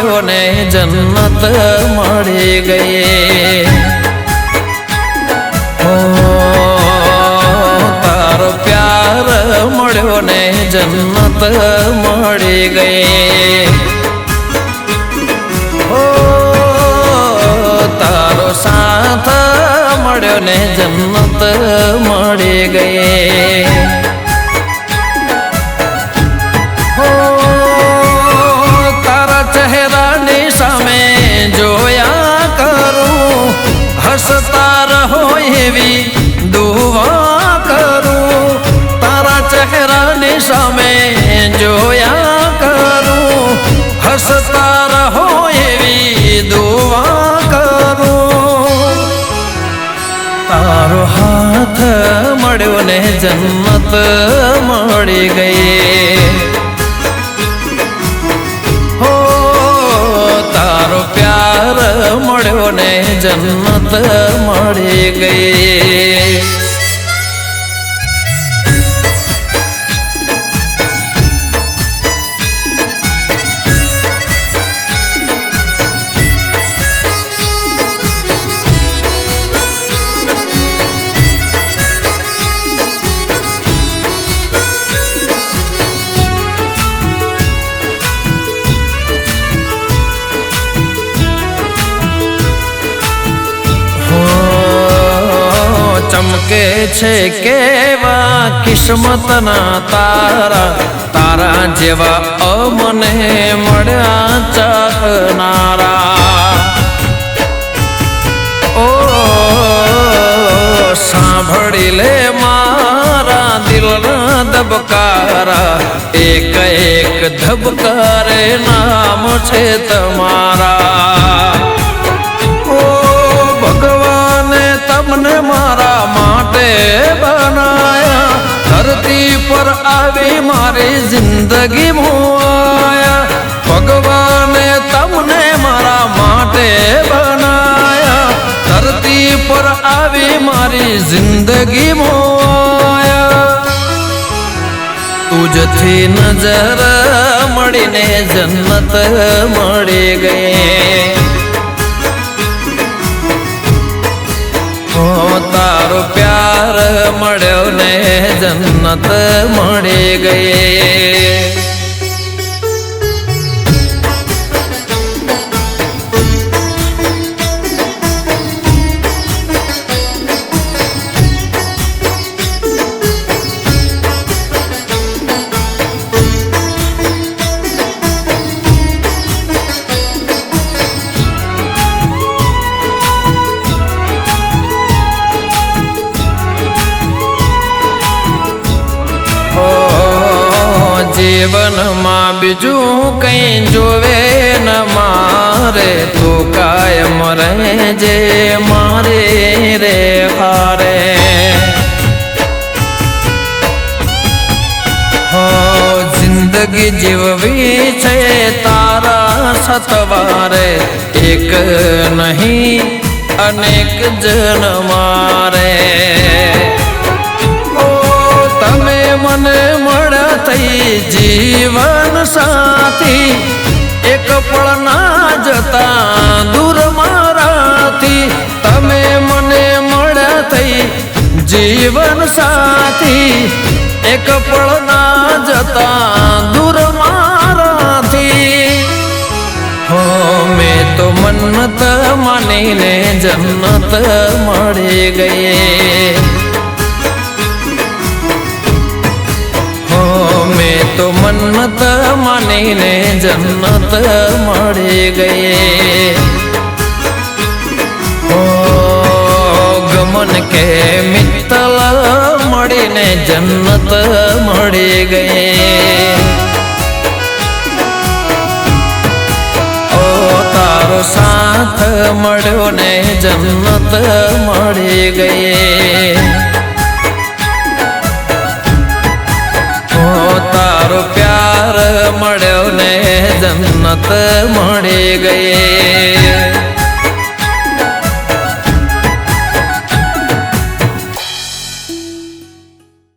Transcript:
મળ્યો ને જન્નત મળી ગઈ તારો પ્યાર મળ્યો ને જન્નત મળી ગઈ તારો સાથ મળ્યો ને જન્નત મળી ગઈ તારા ચહેરાની સામે જોયા કરું હસતા રહો એવી દુઆ કરું તારા ચહેરાની સામે જોયા કરું હસતા રહો એવી દુઆ કરું તારો હાથ મળ્યો ને જન્નત મળી ગઈ હો તારો પ્યાર મળ્યો ને જન્નત મળી ગઈ ચમકે છે કેવા કિસ્મતના તારા તારા જેવા અમને મળ્યા ચાહનારા ઓ સાંભળી લે મારા દિલના ધબકારા એક એક ધબકારે નામ છે તમારા તમને મારા માટે બનાયા ધરતી પર આવી મારી જિંદગી મુઆયા ભગવાને તમને મારા માટે બનાયા ધરતી પર આવી મારી જિંદગી મુઆયા તુજથી નજર મળીને જન્નત મળી ગઈ તારો પ્યાર મળ્યો ને જન્નત મળી ગઈ જીવનમાં બીજું કઈ જોવે ન મારે તું કાયમ રહેજે મારે રે હારે હો જિંદગી જીવવી છે તારા સતવારે એક નહીં અનેક જન મારે તમે મને મળ્યા થઈ જીવન સાથી એક પળ ના જતા દૂર મારાથી તમે મને મળ્યા થઈ જીવન સાથી એક પળ ના જતા દૂર મારાથી હો મેં તો મન્નત માનીને જન્નત મળી ગઈ મેં તો મન્નત માનીને જન્નત મળી ગઈ ઓ ગમન કે મિત્તલ મળીને જન્નત મળી ગઈ ઓ તારો સાથ મળ્યો ને જન્નત મળી ગઈ તારો પ્યાર મળ્યો ને જન્નત મળી ગઈ